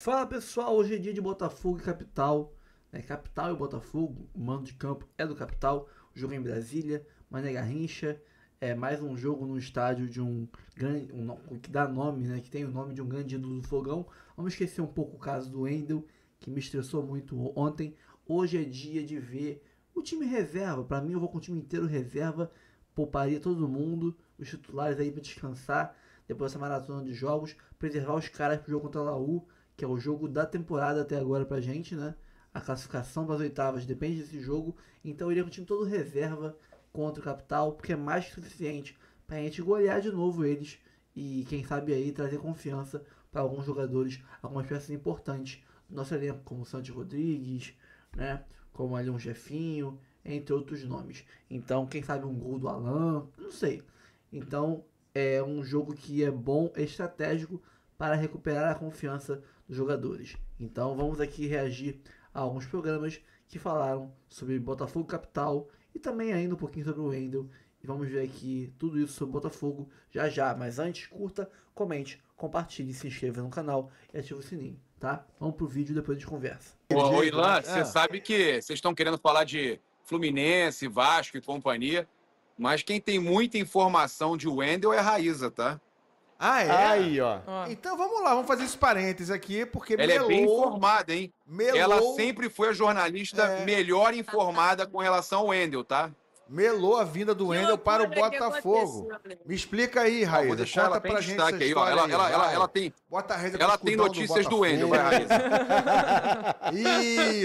Fala pessoal, hoje é dia de Botafogo e Capital, né? Capital e Botafogo, o mando de campo é do Capital, o jogo é em Brasília, Mané Garrincha, é mais um jogo no estádio de um grande, que dá nome, né? Que tem o nome de um grande ídolo do Fogão. Vamos esquecer um pouco o caso do Wendel, que me estressou muito ontem. Hoje é dia de ver o time reserva. Para mim, eu vou com o time inteiro reserva, pouparia todo mundo, os titulares aí para descansar depois dessa maratona de jogos, preservar os caras pro jogo contra a Laú, que é o jogo da temporada até agora pra gente, né? A classificação para as oitavas depende desse jogo, então eu iria com o time todo reserva contra o Capital, porque é mais que suficiente para a gente golear de novo eles e quem sabe aí trazer confiança para alguns jogadores, algumas peças importantes do nosso elenco, como o Santi Rodrigues, né? Como ali um Jefinho, entre outros nomes. Então, quem sabe um gol do Alan, não sei. Então, é um jogo que é bom, é estratégico para recuperar a confiança dos jogadores. Então vamos aqui reagir a alguns programas que falaram sobre Botafogo Capital e também ainda um pouquinho sobre o Wendel. E vamos ver aqui tudo isso sobre Botafogo já já. Mas antes, curta, comente, compartilhe, se inscreva no canal e ative o sininho, tá? Vamos pro vídeo e depois a gente conversa. Ô, Ilan, você sabe que vocês estão querendo falar de Fluminense, Vasco e companhia, mas quem tem muita informação de Wendel é a Raíza, tá? Ah, é? Aí, ó. Então vamos lá, vamos fazer esse parênteses aqui, porque Ela é bem informada, hein? melou, Ela sempre foi a jornalista melhor informada com relação ao Wendel, tá? melou a vinda do Wendel para o loucura que Botafogo. aconteceu, Me explica aí, Raíza. Vou deixar ela bem Conta em pra gente destaque essa aí, ó. história aí, vai. Ela tem, Bota a Raíza ela com tem escudão notícias do Botafogo. Wendel, vai, Raíza.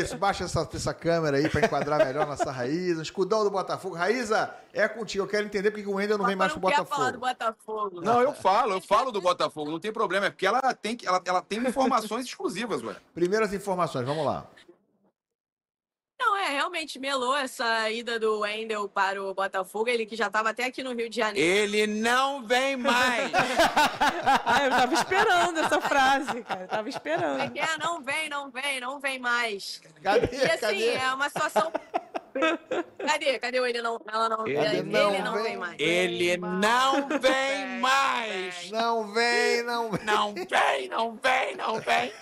Isso, baixa essa câmera aí pra enquadrar melhor nossa Raíza. Escudão do Botafogo. Raíza, é contigo. Eu quero entender porque o Wendel não vem mais pro Quer falar do Botafogo. Botafogo? Não, eu falo do Botafogo, não tem problema, é porque ela tem informações exclusivas, ué. Primeiras informações, vamos lá. Não, realmente melou essa ida do Wendel para o Botafogo, ele que já estava até aqui no Rio de Janeiro. Ele não vem mais! Ah, eu tava esperando essa frase, cara. Eu tava esperando. Como é que é? Não vem mais. Cadê? E assim, Cadê? é uma situação... Cadê o ele não, ela não, Ele ele não não vem. vem mais? Ele não vem mais! Não vem. Não vem!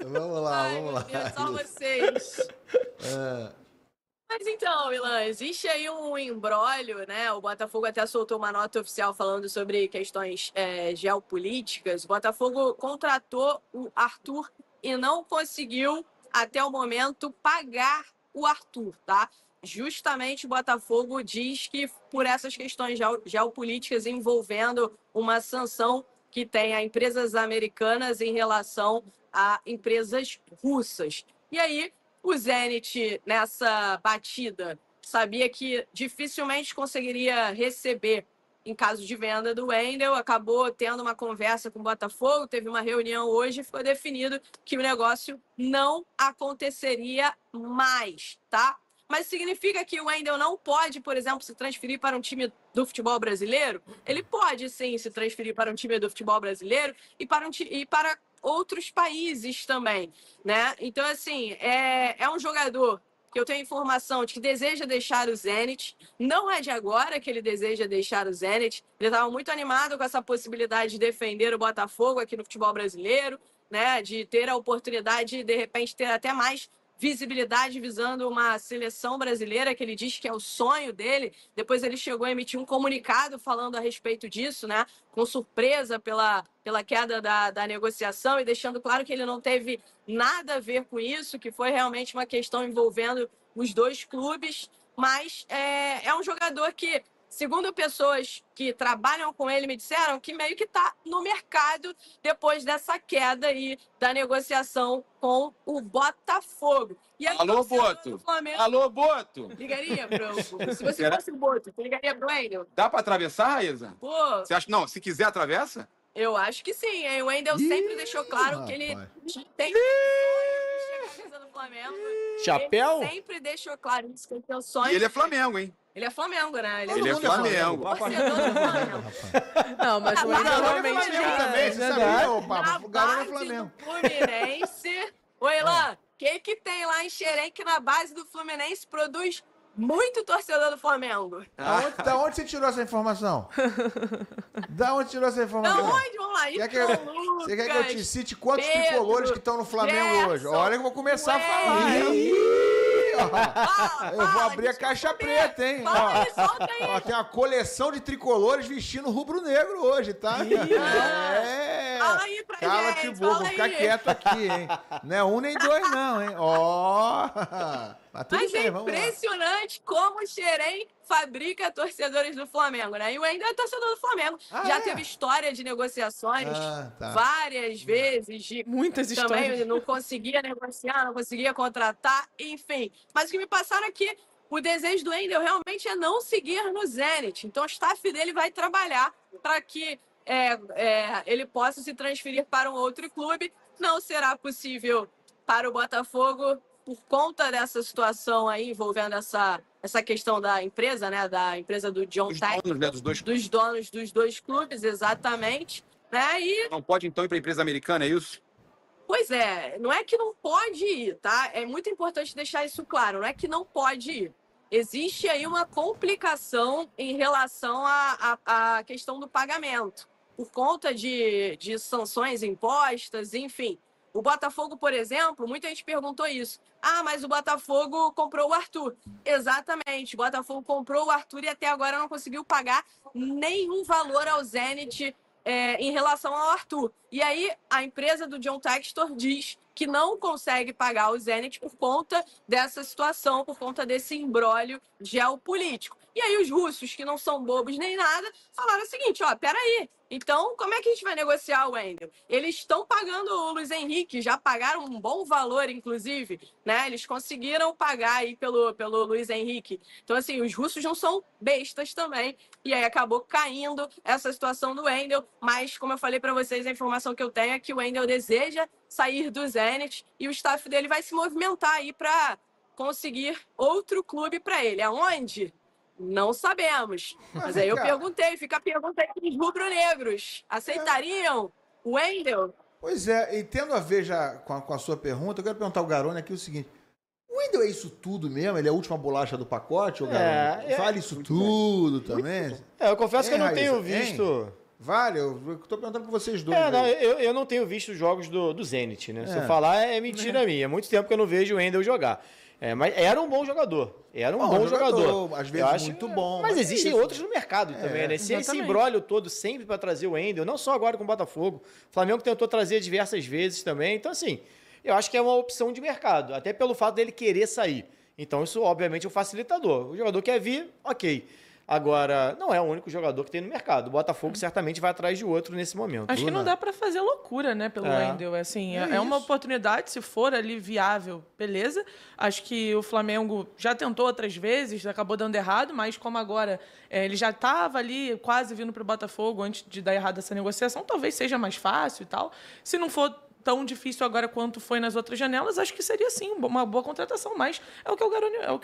Vamos lá, Ai, vamos meu lá. Deus, só vocês. É. Mas então, Ilan, existe aí um imbróglio, né? O Botafogo até soltou uma nota oficial falando sobre questões geopolíticas. O Botafogo contratou o Arthur e não conseguiu, até o momento, pagar o Arthur, tá? Justamente o Botafogo diz que por essas questões geopolíticas envolvendo uma sanção que tem a empresas americanas em relação a empresas russas. E aí, o Zenit, nessa batida, sabia que dificilmente conseguiria receber em caso de venda do Wendel, acabou tendo uma conversa com o Botafogo, teve uma reunião hoje e ficou definido que o negócio não aconteceria mais, tá? Mas significa que o Wendel não pode, por exemplo, se transferir para um time do futebol brasileiro? Ele pode, sim, se transferir para um time do futebol brasileiro e para outros países também, né? Então, assim, é um jogador que eu tenho informação de que deseja deixar o Zenit. Não é de agora que ele deseja deixar o Zenit. Ele estava muito animado com essa possibilidade de defender o Botafogo aqui no futebol brasileiro, né? De ter a oportunidade de repente, ter até mais visibilidade visando uma seleção brasileira, que ele diz que é o sonho dele. Depois ele chegou a emitir um comunicado falando a respeito disso, né? Com surpresa pela queda da negociação e deixando claro que ele não teve nada a ver com isso, que foi realmente uma questão envolvendo os dois clubes, mas é um jogador que, segundo pessoas que trabalham com ele, me disseram que meio que está no mercado depois dessa queda aí da negociação com o Botafogo. E a Alô, torcedora Boto! do Flamengo Alô, Boto! ligaria se você fosse o Boto, você ligaria pro Wendel? Dá pra atravessar, Raíza? Pô, Você acha? Não, se quiser, atravessa? eu acho que sim, hein? O Wendel sempre deixou claro que ele rapaz. tem sonho de vestir a camisa do Flamengo. Chapéu? Ele sempre deixou claro isso, que ele tem o E sonho. ele é Flamengo, hein? Ele é Flamengo, né? Ele é Flamengo. Torcedor do Flamengo. Não, mas o Mas Wendel o Garão é realmente Flamengo também, você verdade. sabia, ô Na Papa? O Garão é base Flamengo. do Fluminense. Oi, Ilan, o que tem lá em Xerém que na base do Fluminense produz muito torcedor do Flamengo. Da onde você tirou essa informação? Da onde tirou essa Da informação? onde? Vamos lá. Você Lucas, quer que eu te cite quantos Pedro, tricolores que estão no Flamengo hoje? Gerson, Olha que eu vou começar a falar. Wellington. Ih, ó. Fala, Eu vou fala, abrir a deixa eu caixa saber. preta, hein? Fala Ó. aí, solta aí. Ó, tem uma coleção de tricolores vestindo rubro-negro hoje, tá? É. Fala aí pra Cala gente, que boa, vou fala ficar aí. quieto aqui, hein? Não é um nem dois, não, hein? Ó. Mas tudo Mas bem, é vamos lá. impressionante como o Xerém fabrica torcedores do Flamengo, né? E o Wendel é torcedor do Flamengo. Já teve história de negociações Tá. várias vezes, de Muitas também histórias. não conseguia negociar, não conseguia contratar, enfim. Mas o que me passaram aqui, o desejo do Wendel realmente é não seguir no Zenit. Então o staff dele vai trabalhar para que ele possa se transferir para um outro clube. Não será possível para o Botafogo por conta dessa situação aí envolvendo essa questão da empresa, né? Da empresa do John Os Tech, donos, né, dos donos dos dois clubes, exatamente. Né? E não pode, então, ir para a empresa americana, é isso? pois é, não é que não pode ir, tá? É muito importante deixar isso claro, não é que não pode ir. Existe aí uma complicação em relação à questão do pagamento, por conta de sanções impostas, enfim. O Botafogo, por exemplo, muita gente perguntou isso. Ah, mas o Botafogo comprou o Arthur. Exatamente, o Botafogo comprou o Arthur e até agora não conseguiu pagar nenhum valor ao Zenit em relação ao Arthur. E aí a empresa do John Textor diz que não consegue pagar o Zenit por conta dessa situação, por conta desse imbróglio geopolítico. E aí os russos, que não são bobos nem nada, falaram o seguinte, ó, peraí, então como é que a gente vai negociar o Wendel? Eles estão pagando o Luiz Henrique, já pagaram um bom valor, inclusive, né? Eles conseguiram pagar aí pelo Luiz Henrique. Então, assim, os russos não são bestas também. E aí acabou caindo essa situação do Wendel. Mas, como eu falei para vocês, a informação que eu tenho é que o Wendel deseja sair do Zenit e o staff dele vai se movimentar aí para conseguir outro clube para ele. Aonde? Não sabemos. Mas aí eu perguntei, fica a pergunta aí para os rubro-negros. Aceitariam o Wendel? Pois é, e tendo a ver já com a sua pergunta, eu quero perguntar ao Garone aqui o seguinte. O Wendel é isso tudo mesmo? Ele é a última bolacha do pacote, ô Garone? Vale isso tudo também? Eu confesso que eu não Raíssa? tenho visto... Vale? Eu tô perguntando pra vocês dois. Não, aí. eu não tenho visto os jogos do Zenit, né? Se eu falar, é mentira minha. É muito tempo que eu não vejo o Wendel jogar. Mas era um bom jogador. Era um bom jogador. Às vezes muito bom. Mas existem é isso. outros no mercado também, né? Se esse exatamente. imbróglio todo sempre para trazer o Wendel, não só agora com o Botafogo, o Flamengo tentou trazer diversas vezes também. Então, assim, eu acho que é uma opção de mercado, até pelo fato dele querer sair. Então, isso, obviamente, é um facilitador. O jogador quer vir, ok. Agora, não é o único jogador que tem no mercado. O Botafogo certamente vai atrás de outro nesse momento. Acho que não dá pra fazer loucura, né, pelo Wendel. Assim, é uma oportunidade, se for ali viável, beleza. Acho que o Flamengo já tentou outras vezes, acabou dando errado, mas como agora ele já estava ali quase vindo pro Botafogo antes de dar errado essa negociação, talvez seja mais fácil e tal. Se não for tão difícil agora quanto foi nas outras janelas, acho que seria sim uma boa contratação, mas é o que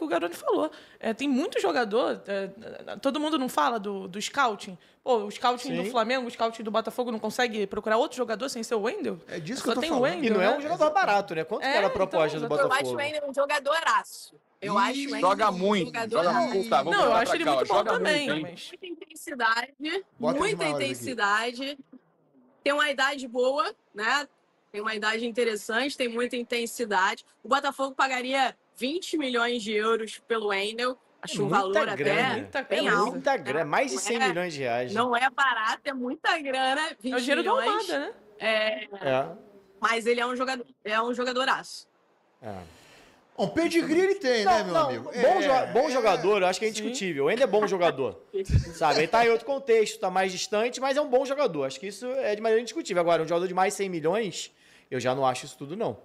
o Garone falou. Tem muito jogador, todo mundo não fala do scouting. Pô, o scouting do Flamengo, o scouting do Botafogo não consegue procurar outro jogador sem ser o Wendel? É disso que Só eu tô tem falando. o Wendel, E não é né? um jogador barato, né? Quanto que era a proposta do Eu Botafogo? acho o Wendel um jogadoraço. Eu acho o Wendel Joga um muito. jogadoraço. Joga muito. Tá, vamos Não, eu voltar acho pra ele cá, ó. muito bom Joga também, muito, hein? mas... Muita intensidade, Bota muita de maiores aqui. intensidade. Tem uma idade boa, né? Tem uma idade interessante, tem muita intensidade. O Botafogo pagaria 20 milhões de euros pelo Wendel. Acho um valor até bem alto. Muita grana, mais de 100 milhões de reais. Não é barato, é muita grana. 20 É o dinheiro do milhões. Almada, né? Mas ele é um jogadoraço. Um pedigree ele tem, né, meu amigo? Bom jogador, eu acho que é indiscutível. O Wendel é bom jogador. Sabe? Ele tá em outro contexto, tá mais distante, mas é um bom jogador. Acho que isso é de maneira indiscutível. Agora, um jogador de mais 100 milhões, eu já não acho isso tudo, não.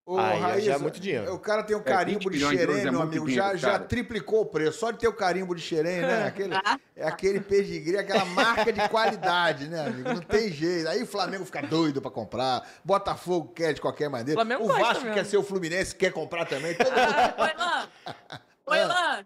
Ô, Aí Raíssa, já é muito dinheiro. O cara tem o carimbo 20 de milhões de euros xerém, é meu muito amigo. dinheiro, Já cara. triplicou o preço. Só de ter o carimbo de xerém, né? Aquele pedigree, aquela marca de qualidade, né, amigo? Não tem jeito. Aí o Flamengo fica doido pra comprar. Botafogo quer de qualquer maneira. Flamengo O gosta Vasco mesmo. quer ser o Fluminense, quer comprar também. Todo mundo... Oi, Lan.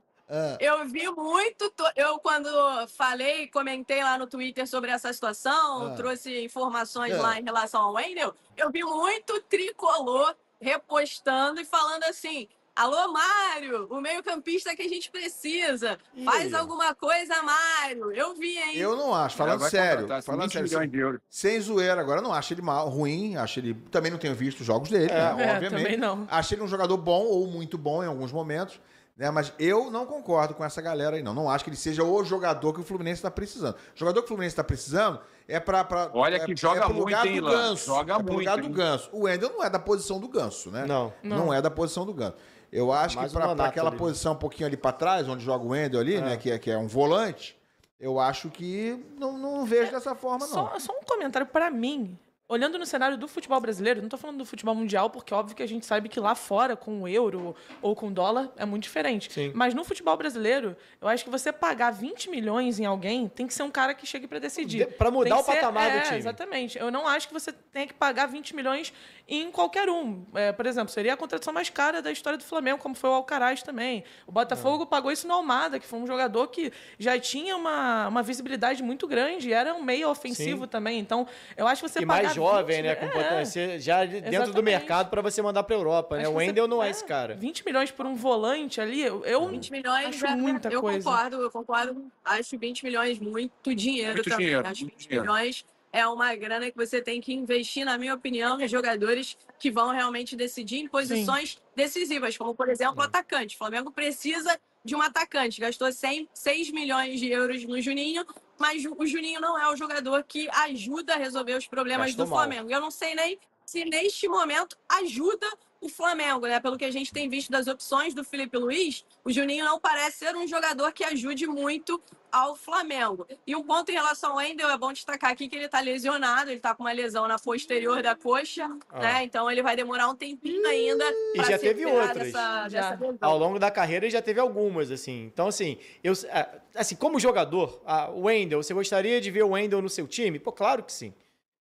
Eu vi muito. Eu, quando falei, comentei lá no Twitter sobre essa situação, trouxe informações lá em relação ao Wendel, eu vi muito tricolor repostando e falando assim: Alô, Mário, o meio-campista que a gente precisa. Faz alguma coisa, Mário. Eu vi, hein? Eu não acho, falando sério. Falando sério, milhões de euros. sem zoeira. Agora, eu não acho ele mal, ruim. Acho ele. Também não tenho visto os jogos dele, né, obviamente. Também não. Acho ele um jogador bom ou muito bom em alguns momentos. Né, mas eu não concordo com essa galera aí, não. Não acho que ele seja o jogador que o Fluminense está precisando. O jogador que o Fluminense está precisando é para. Olha que joga pro lugar muito, hein, do Ilan? Ganso. Joga pro muito, lugar do hein? Ganso. O Wendel não é da posição do Ganso, né? Não. É da posição do Ganso. Eu acho Mais que um para Nonato aquela ali. posição um pouquinho ali para trás, onde joga o Wendel ali, né? Que é um volante, eu acho que não vejo dessa forma, não. Só um comentário pra mim. Olhando no cenário do futebol brasileiro, não tô falando do futebol mundial, porque óbvio que a gente sabe que lá fora, com o euro ou com o dólar, é muito diferente. Sim. Mas no futebol brasileiro, eu acho que você pagar 20 milhões em alguém tem que ser um cara que chegue pra decidir. Pra mudar Tem o que ser- patamar do time. Exatamente. Eu não acho que você tenha que pagar 20 milhões em qualquer um. Por exemplo, seria a contratação mais cara da história do Flamengo, como foi o Alcaraz também. O Botafogo pagou isso no Almada, que foi um jogador que já tinha uma visibilidade muito grande, era um meio ofensivo também. Então, eu acho que você E pagar mais jovem, 20, né? Com potência já dentro do Exatamente. mercado para você mandar para Europa, né? Acho O que você- Wendel não é esse cara. 20 milhões por um volante ali, eu 20 milhões, acho muita eu coisa. concordo. Acho 20 milhões muito dinheiro Muito também. dinheiro, Acho muito 20 dinheiro. milhões é uma grana que você tem que investir, na minha opinião, em jogadores que vão realmente decidir em posições decisivas, como, por exemplo, o atacante. O Flamengo precisa de um atacante. Gastou 6 milhões de euros no Juninho, mas o Juninho não é o jogador que ajuda a resolver os problemas Gastou do mal. Flamengo. Eu não sei nem se neste momento ajuda o Flamengo, né? Pelo que a gente tem visto das opções do Felipe Luiz, o Juninho não parece ser um jogador que ajude muito ao Flamengo. E um ponto em relação ao Wendel, é bom destacar aqui que ele tá lesionado, ele tá com uma lesão na posterior da coxa, né? Então ele vai demorar um tempinho ainda E pra já se teve recuperar outras. dessa lesão. Ao longo da carreira ele já teve algumas, assim. Então, assim, como jogador, o Wendel, você gostaria de ver o Wendel no seu time? Pô, claro que sim.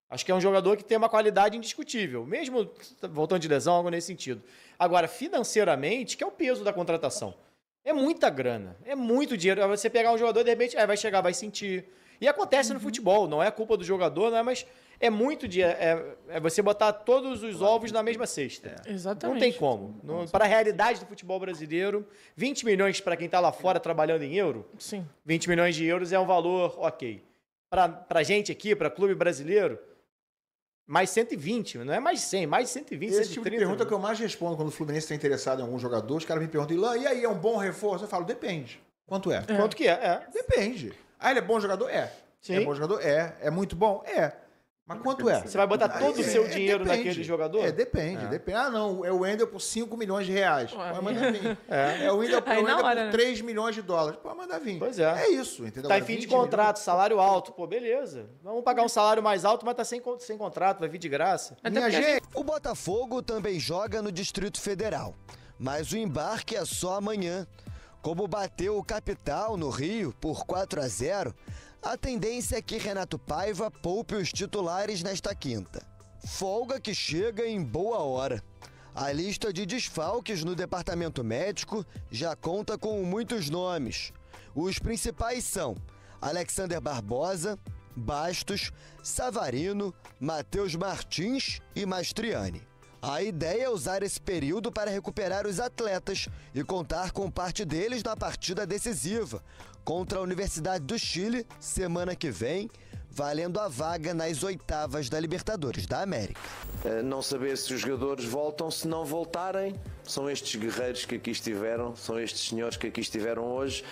Acho que é um jogador que tem uma qualidade indiscutível, mesmo voltando de lesão, algo nesse sentido. Agora, financeiramente, que é o peso da contratação. É muita grana, é muito dinheiro. Você pegar um jogador, de repente, vai chegar, vai sentir. E acontece no futebol, não é culpa do jogador, não é, mas é muito dinheiro. É você botar todos os ovos na mesma cesta. Exatamente. Não tem como. Para a realidade do futebol brasileiro, 20 milhões para quem está lá fora trabalhando em euro, Sim. 20 milhões de euros é um valor ok. Para gente aqui, para clube brasileiro, mais 120, não é mais 100, mais 120, Esse tipo de 130. pergunta que eu mais respondo quando o Fluminense está interessado em algum jogador, os caras me perguntam, Ilan, e aí, é um bom reforço? Eu falo, depende. Quanto é? Quanto que é? Depende. Ah, ele é bom jogador? É. Sim. É bom jogador? É. É muito bom? É. Mas quanto é? Você vai botar todo o seu dinheiro depende. naquele jogador? Depende. Ah, não, é o Wendel por 5 milhões de reais. Ué. Pode mandar vir. É o Wendel Aí na por hora, né? 3 milhões de dólares. Pode mandar vir. Pois é. É isso, entendeu? Tá em Agora, fim de 20 milhões- contrato, salário alto. Pô, beleza. Vamos pagar um salário mais alto, mas tá sem contrato, vai vir de graça. Até Minha porque a gente, O Botafogo também joga no Distrito Federal, mas o embarque é só amanhã. Como bateu o Capital no Rio por 4-0, a tendência é que Renato Paiva poupe os titulares nesta quinta. Folga que chega em boa hora. A lista de desfalques no departamento médico já conta com muitos nomes. Os principais são Alexander Barbosa, Bastos, Savarino, Matheus Martins e Mastriani. A ideia é usar esse período para recuperar os atletas e contar com parte deles na partida decisiva contra a Universidade do Chile, semana que vem, valendo a vaga nas oitavas da Libertadores da América. Não saber se os jogadores voltam, se não voltarem, são estes guerreiros que aqui estiveram, são estes senhores que aqui estiveram hoje,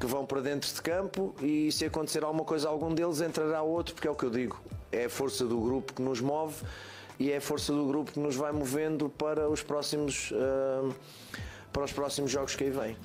que vão para dentro de campo, e se acontecer alguma coisa a algum deles, entrará outro, porque é o que eu digo, é a força do grupo que nos move e é a força do grupo que nos vai movendo para os próximos jogos que aí vêm.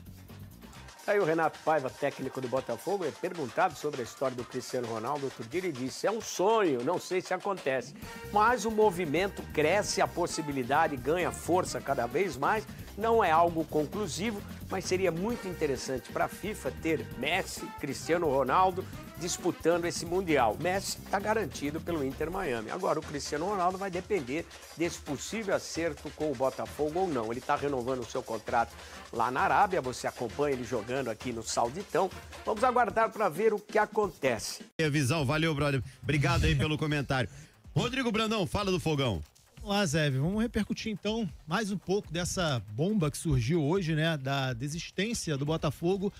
Aí o Renato Paiva, técnico do Botafogo, é perguntado sobre a história do Cristiano Ronaldo. Outro dia ele disse, é um sonho, não sei se acontece. Mas o movimento cresce, a possibilidade ganha força cada vez mais. Não é algo conclusivo, mas seria muito interessante para a FIFA ter Messi, Cristiano Ronaldo disputando esse Mundial. Messi está garantido pelo Inter Miami. Agora o Cristiano Ronaldo vai depender desse possível acerto com o Botafogo ou não. Ele está renovando o seu contrato lá na Arábia, você acompanha ele jogando aqui no Sauditão. Vamos aguardar para ver o que acontece. Visão, valeu, brother. Obrigado aí pelo comentário. Rodrigo Brandão, fala do Fogão. Vamos lá, Zé, vamos repercutir então mais um pouco dessa bomba que surgiu hoje, né, da desistência do Botafogo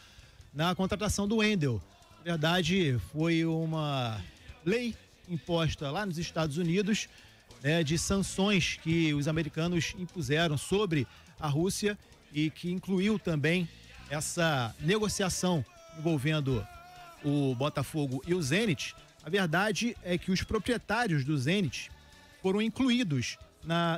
na contratação do Wendel. Na verdade, foi uma lei imposta lá nos Estados Unidos, né, de sanções que os americanos impuseram sobre a Rússia e que incluiu também essa negociação envolvendo o Botafogo e o Zenit. A verdade é que os proprietários do Zenit foram incluídos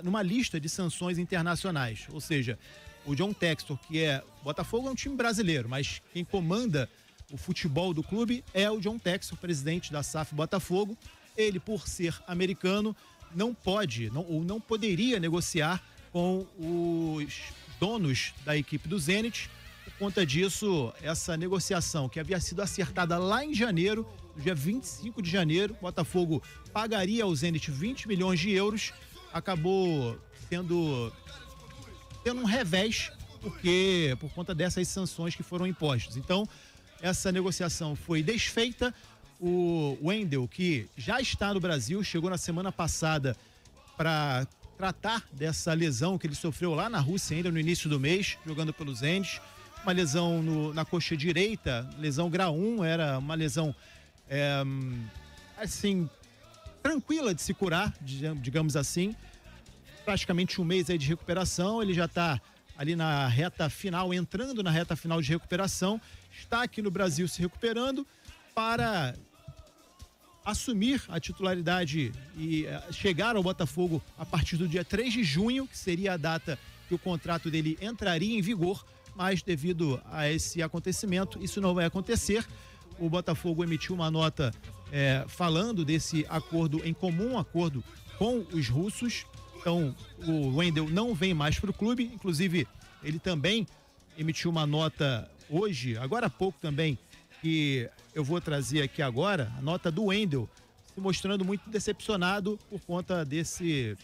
numa lista de sanções internacionais. Ou seja, o John Textor, que o Botafogo é um time brasileiro, mas quem comanda o futebol do clube é o John Textor, presidente da SAF Botafogo. Ele, por ser americano, não poderia negociar com os donos da equipe do Zenit. Por conta disso, essa negociação que havia sido acertada lá em janeiro, no dia 25 de janeiro, o Botafogo pagaria ao Zenit 20 milhões de euros, acabou tendo um revés por conta dessas sanções que foram impostas. Então, essa negociação foi desfeita. O Wendel, que já está no Brasil, chegou na semana passada para tratar dessa lesão que ele sofreu lá na Rússia, ainda no início do mês, jogando pelo Zenit. Uma lesão na coxa direita, lesão grau 1, era uma lesão assim, tranquila de se curar, digamos assim. Praticamente um mês aí de recuperação, ele já está ali na reta final, entrando na reta final de recuperação, está aqui no Brasil se recuperando para assumir a titularidade e chegar ao Botafogo a partir do dia 3 de junho, que seria a data que o contrato dele entraria em vigor, mas devido a esse acontecimento, isso não vai acontecer. O Botafogo emitiu uma nota falando desse acordo em comum, acordo com os russos. Então, o Wendel não vem mais para o clube, inclusive ele também emitiu uma nota hoje, agora há pouco também, que eu vou trazer aqui agora, a nota do Wendel, se mostrando muito decepcionado por conta desse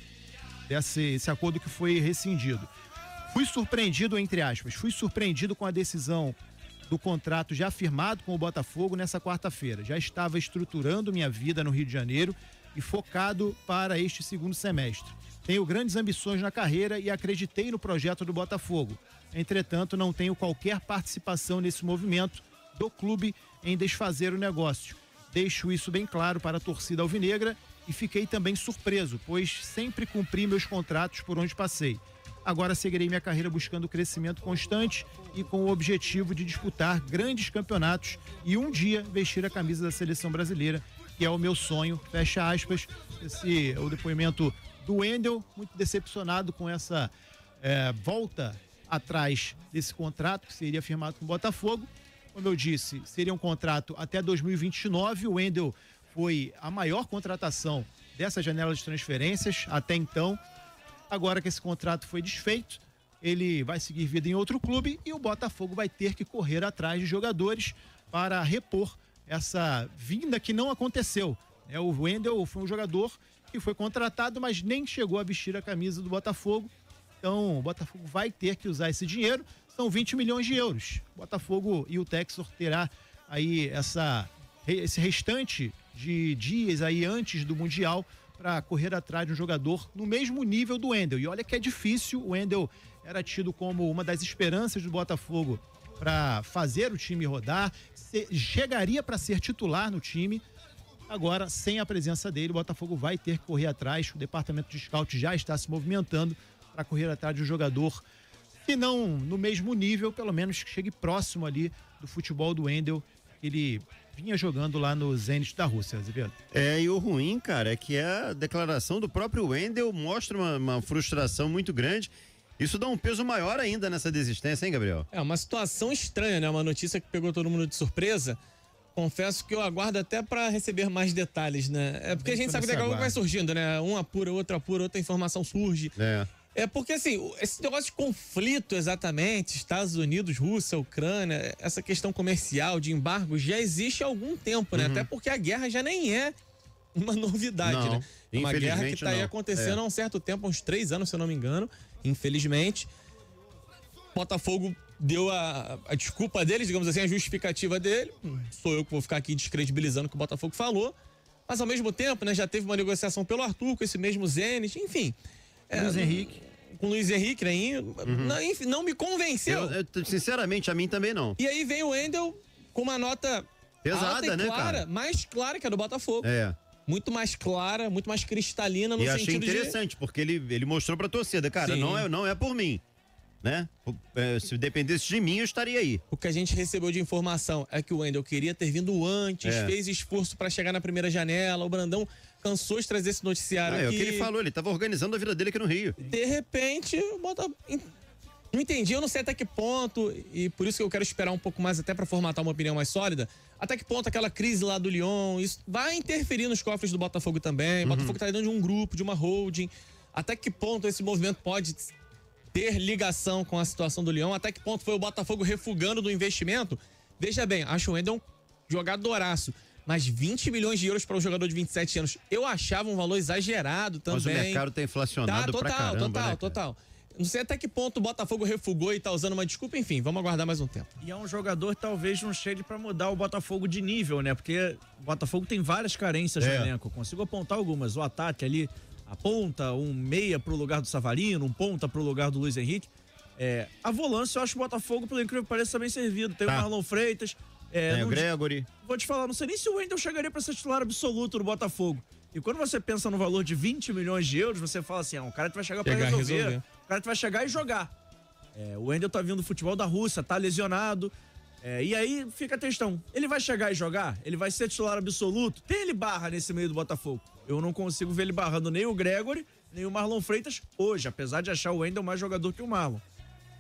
acordo que foi rescindido. Fui surpreendido, entre aspas, com a decisão do contrato já firmado com o Botafogo nessa quarta-feira. Já estava estruturando minha vida no Rio de Janeiro e focado para este segundo semestre. Tenho grandes ambições na carreira e acreditei no projeto do Botafogo. Entretanto, não tenho qualquer participação nesse movimento do clube em desfazer o negócio. Deixo isso bem claro para a torcida alvinegra e fiquei também surpreso, pois sempre cumpri meus contratos por onde passei. Agora seguirei minha carreira buscando crescimento constante e com o objetivo de disputar grandes campeonatos e um dia vestir a camisa da seleção brasileira, que é o meu sonho. Fecha aspas. Esse é o depoimento do Wendel, muito decepcionado com essa volta atrás desse contrato que seria firmado com o Botafogo. Como eu disse, seria um contrato até 2029. O Wendel foi a maior contratação dessa janela de transferências até então. Agora que esse contrato foi desfeito, ele vai seguir vida em outro clube e o Botafogo vai ter que correr atrás de jogadores para repor essa vinda que não aconteceu. O Wendel foi um jogador que foi contratado, mas nem chegou a vestir a camisa do Botafogo. Então, o Botafogo vai ter que usar esse dinheiro. São 20 milhões de euros. O Botafogo e o Textor terá aí esse restante de dias aí antes do Mundial para correr atrás de um jogador no mesmo nível do Wendel. E olha que é difícil. O Wendel era tido como uma das esperanças do Botafogo para fazer o time rodar. Chegaria para ser titular no time. Agora, sem a presença dele, o Botafogo vai ter que correr atrás. O departamento de scout já está se movimentando para correr atrás de um jogador, se não no mesmo nível, pelo menos que chegue próximo ali do futebol do Wendel, que ele vinha jogando lá no Zenit da Rússia, Azevedo. E o ruim, cara, é que a declaração do próprio Wendel mostra uma frustração muito grande. Isso dá um peso maior ainda nessa desistência, hein, Gabriel? É uma situação estranha, né? Uma notícia que pegou todo mundo de surpresa. Confesso que eu aguardo até para receber mais detalhes, né? É porque a gente sabe que daqui a pouco vai surgindo, né? Um apura, outra informação surge. É porque, assim, esse negócio de conflito exatamente, Estados Unidos, Rússia, Ucrânia, essa questão comercial de embargo já existe há algum tempo, né? Até porque a guerra já nem é uma novidade, né? É uma guerra que está aí acontecendo há um certo tempo, uns 3 anos, se eu não me engano, infelizmente. Botafogo deu a desculpa deles, digamos assim, a justificativa dele. Sou eu que vou ficar aqui descredibilizando o que o Botafogo falou. Mas, ao mesmo tempo, né, já teve uma negociação pelo Arthur com esse mesmo Zenit, enfim. Luiz Henrique. Com o Luiz Henrique, né? Enfim, não me convenceu. Sinceramente, a mim também não. E aí vem o Wendel com uma nota pesada, né, clara, cara? Mais clara que a do Botafogo. Muito mais clara, muito mais cristalina no sentido de... E achei interessante, porque ele mostrou pra torcida, cara, não é por mim, né? Se dependesse de mim, eu estaria aí. O que a gente recebeu de informação é que o Wendel queria ter vindo antes, fez esforço pra chegar na primeira janela, o Brandão cansou de trazer esse noticiário aqui. É o que ele falou, ele tava organizando a vida dele aqui no Rio. De repente, não entendi, eu não sei até que ponto, e por isso que eu quero esperar um pouco mais até pra formatar uma opinião mais sólida, até que ponto aquela crise lá do Lyon, isso vai interferir nos cofres do Botafogo também, o Botafogo tá dentro de um grupo, de uma holding, até que ponto esse movimento pode ter ligação com a situação do Lyon, até que ponto foi o Botafogo refugando do investimento. Veja bem, acho o Wendel um jogadoraço, mas 20 milhões de euros para um jogador de 27 anos, eu achava um valor exagerado também. Mas o mercado tá inflacionado pra caramba, total. Não sei até que ponto o Botafogo refugou e tá usando uma desculpa, enfim, vamos aguardar mais um tempo. E é um jogador que talvez não chegue pra mudar o Botafogo de nível, né? Porque o Botafogo tem várias carências no elenco. Eu consigo apontar algumas. O ataque ali, a ponta, um meia pro lugar do Savarino, um ponta pro lugar do Luiz Henrique. A volância, eu acho o Botafogo, pelo incrível que pareça, bem servido. Tem o Marlon Freitas. Tem o Gregory. Vou te falar, não sei nem se o Wendel chegaria pra ser titular absoluto no Botafogo. E quando você pensa no valor de 20 milhões de euros, você fala assim, um cara que vai chegar pra resolver. O cara que vai chegar e jogar. O Wendel tá vindo do futebol da Rússia, tá lesionado. E aí fica a questão, ele vai chegar e jogar? Ele vai ser titular absoluto? Tem ele barra nesse meio do Botafogo? Eu não consigo ver ele barrando nem o Gregory, nem o Marlon Freitas hoje, apesar de achar o Wendel mais jogador que o Marlon.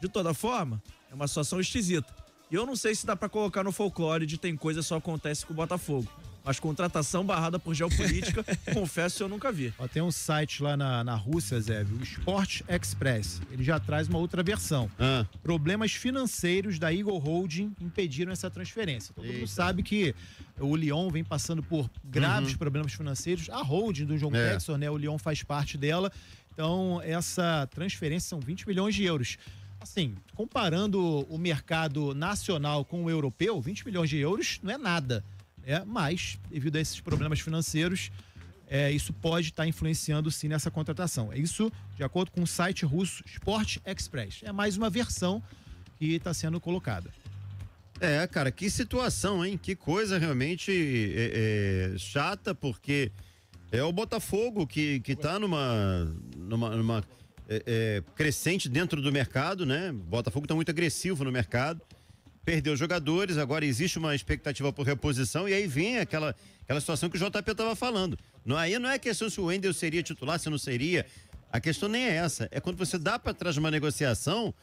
De toda forma, é uma situação esquisita. E eu não sei se dá pra colocar no folclore de tem coisa só acontece com o Botafogo. Mas contratação barrada por geopolítica, confesso que eu nunca vi. Tem um site lá na Rússia, Zé, o Sport Express. Ele já traz uma outra versão. Problemas financeiros da Eagle Holding impediram essa transferência. Todo mundo sabe que o Lyon vem passando por graves problemas financeiros. A holding do John Textor, né? O Lyon faz parte dela. Então, essa transferência são 20 milhões de euros. Assim, comparando o mercado nacional com o europeu, 20 milhões de euros não é nada. Mas, devido a esses problemas financeiros, isso pode estar influenciando sim nessa contratação. Isso de acordo com o site russo Sport Express. É mais uma versão que está sendo colocada. Cara, que situação, hein? Que coisa realmente chata, porque é o Botafogo que tá numa crescente dentro do mercado, né? O Botafogo tá muito agressivo no mercado. Perdeu jogadores, agora existe uma expectativa por reposição e aí vem aquela situação que o JP estava falando. Aí não é questão se o Wendel seria titular, se não seria. A questão nem é essa. É quando você dá para trás de uma negociação,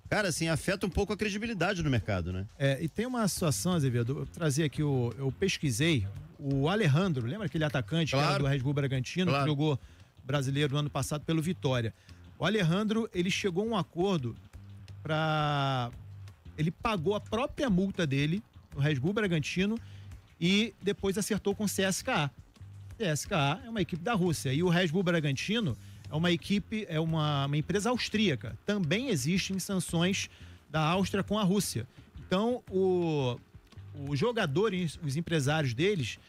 cara, assim, afeta um pouco a credibilidade no mercado, né? E tem uma situação, Azevedo, eu trazia aqui, eu pesquisei, o Alejandro, lembra aquele atacante que era do Red Bull Bragantino, que jogou brasileiro no ano passado pelo Vitória. O Alejandro, ele chegou a um acordo ele pagou a própria multa dele no Red Bull Bragantino e depois acertou com o CSKA. CSKA é uma equipe da Rússia e o Red Bull Bragantino é uma equipe, uma empresa austríaca. Também existem sanções da Áustria com a Rússia. Então, os jogadores, os empresários deles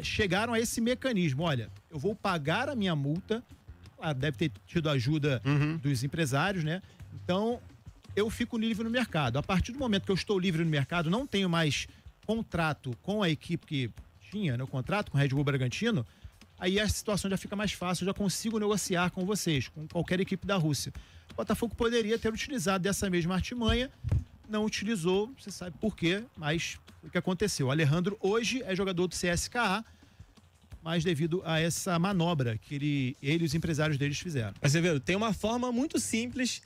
chegaram a esse mecanismo. Olha, eu vou pagar a minha multa, deve ter tido ajuda dos empresários, né? Então, eu fico livre no mercado. A partir do momento que eu estou livre no mercado, não tenho mais contrato com a equipe que tinha, né, o contrato com o Red Bull Bragantino, aí a situação já fica mais fácil, eu já consigo negociar com vocês, com qualquer equipe da Rússia. O Botafogo poderia ter utilizado dessa mesma artimanha, não utilizou, você sabe por quê, mas o que aconteceu? O Alejandro hoje é jogador do CSKA, mas devido a essa manobra que ele e os empresários deles fizeram. Mas você vê, tem uma forma muito simples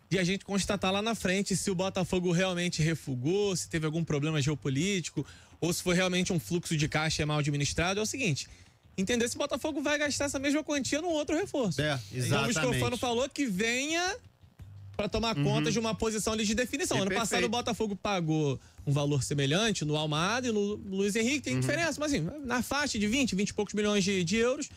de a gente constatar lá na frente se o Botafogo realmente refugou, se teve algum problema geopolítico, ou se foi realmente um fluxo de caixa mal administrado. É o seguinte, entender se o Botafogo vai gastar essa mesma quantia num outro reforço. Exatamente. Como o Scrofano falou, que venha para tomar conta de uma posição ali de definição. Ano passado o Botafogo pagou um valor semelhante no Almada e no Luiz Henrique, tem diferença, mas assim, na faixa de 20 e poucos milhões de euros,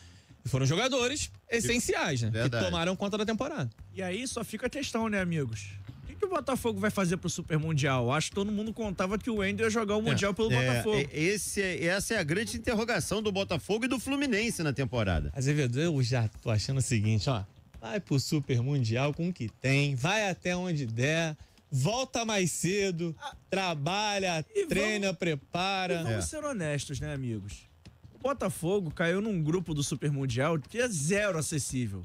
foram jogadores essenciais, né? Que tomaram conta da temporada. E aí só fica a questão, né, amigos? que o Botafogo vai fazer pro Super Mundial? Acho que todo mundo contava que o Wendel ia jogar o Mundial pelo Botafogo. Essa é a grande interrogação do Botafogo e do Fluminense na temporada. Azevedo, eu já tô achando o seguinte, ó. Vai pro Super Mundial com o que tem, vai até onde der, volta mais cedo, trabalha, treina, prepara. E vamos ser honestos, né, amigos? O Botafogo caiu num grupo do Super Mundial que é zero acessível.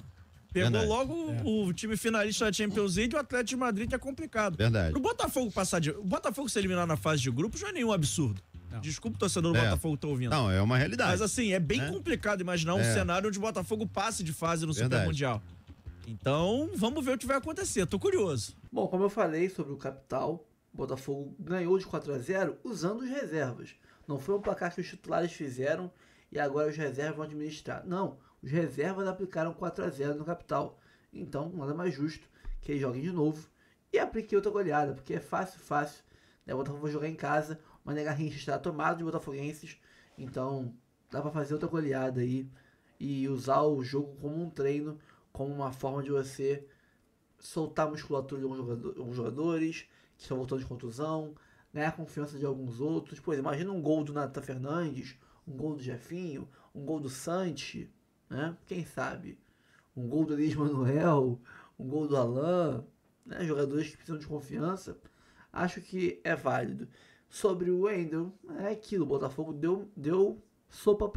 Pegou logo o time finalista da Champions League e o Atlético de Madrid, que é complicado. Verdade. Pro Botafogo o Botafogo se eliminar na fase de grupos não é nenhum absurdo. Não. Desculpa o torcedor do Botafogo tá ouvindo. Não, é uma realidade. Mas assim, é bem complicado imaginar um cenário onde o Botafogo passe de fase no Super Mundial. Então, vamos ver o que vai acontecer. Tô curioso. Bom, como eu falei sobre o Capital, o Botafogo ganhou de 4-0 usando os reservas. Não foi um placar que os titulares fizeram e agora os reservas vão administrar. Não, os reservas aplicaram 4-0 no Capital. Então, nada mais justo que eles joguem de novo e apliquem outra goleada, porque é fácil. Né? O Botafogo vai jogar em casa, o Mané Garrincha está tomado de botafoguenses, então dá para fazer outra goleada aí e usar o jogo como um treino, como uma forma de você soltar a musculatura de alguns jogadores que estão voltando de contusão, ganhar a confiança de alguns outros. Pois imagina um gol do Nathan Fernandes, um gol do Jefinho, um gol do Santi, né? Quem sabe? Um gol do Luiz Manuel, um gol do Alain, né? Jogadores que precisam de confiança. Acho que é válido. Sobre o Wendel, é aquilo, o Botafogo deu sopa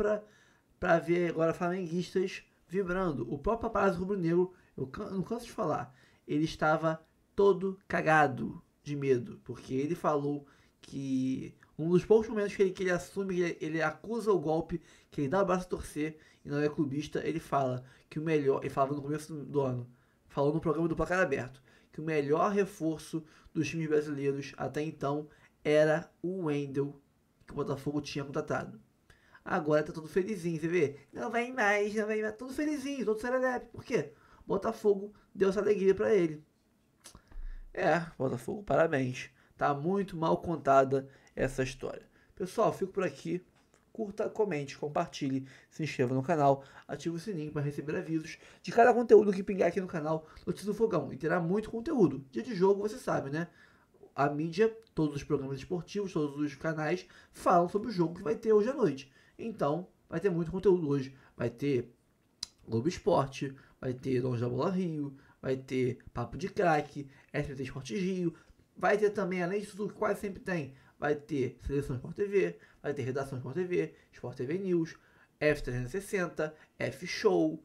para ver agora flamenguistas vibrando. O próprio Paparazzo Rubro-Negro, eu não canso de falar, ele estava todo cagado de medo, porque ele falou que um dos poucos momentos que ele assume, ele acusa o golpe, que ele dá o braço a torcer e não é clubista, ele fala que o melhor, ele falava no começo do ano, falou no programa do Placar Aberto, que o melhor reforço dos times brasileiros até então era o Wendel, que o Botafogo tinha contratado. Agora tá todo felizinho, você vê? Não vem mais, tudo felizinho, todo serelepe. Por quê? Botafogo deu essa alegria pra ele. Botafogo, parabéns. Tá muito mal contada essa história. Pessoal, fico por aqui. Curta, comente, compartilhe, se inscreva no canal, ative o sininho para receber avisos de cada conteúdo que pingar aqui no canal Notícias do Fogão. E terá muito conteúdo. Dia de jogo, você sabe, né? A mídia, todos os programas esportivos, todos os canais falam sobre o jogo que vai ter hoje à noite. Então, vai ter muito conteúdo hoje. Vai ter Globo Esporte, vai ter Donos da Bola Rio, vai ter Papo de Craque, SBT Esporte Rio. Vai ter também, além disso tudo que quase sempre tem, vai ter Seleção Sport TV, vai ter Redação Sport TV, Sport TV News, F360, F-Show,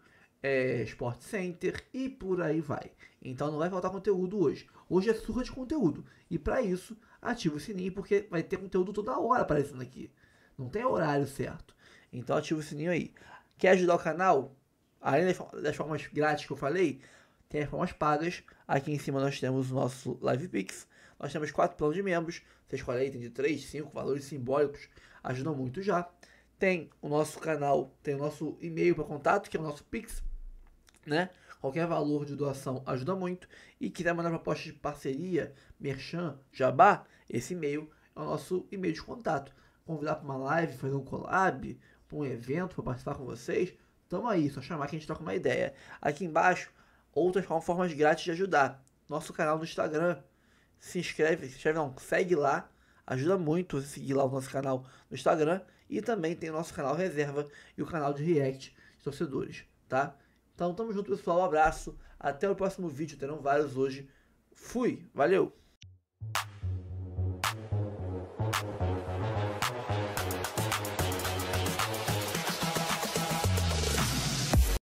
Sport Center e por aí vai. Então não vai faltar conteúdo hoje. Hoje é surra de conteúdo. E para isso, ativa o sininho, porque vai ter conteúdo toda hora aparecendo aqui. Não tem horário certo. Então ativa o sininho aí. Quer ajudar o canal? Além das formas grátis que eu falei, tem as formas pagas. Aqui em cima nós temos o nosso LivePix. Nós temos 4 planos de membros. Você escolhe aí, tem de 3, 5 valores simbólicos. Ajudam muito já. Tem o nosso canal, tem o nosso e-mail para contato, que é o nosso Pix, né? Qualquer valor de doação ajuda muito. E quiser mandar proposta de parceria, merchan, jabá, esse e-mail é o nosso e-mail de contato. Convidar para uma live, fazer um collab, para um evento, para participar com vocês. Tamo aí, só chamar que a gente troca uma ideia. Aqui embaixo, outras formas grátis de ajudar. Nosso canal no Instagram. Segue lá. Ajuda muito você seguir lá o nosso canal no Instagram. E também tem o nosso canal Reserva e o canal de React de torcedores, tá? Então tamo junto, pessoal. Um abraço. Até o próximo vídeo. Terão vários hoje. Fui. Valeu.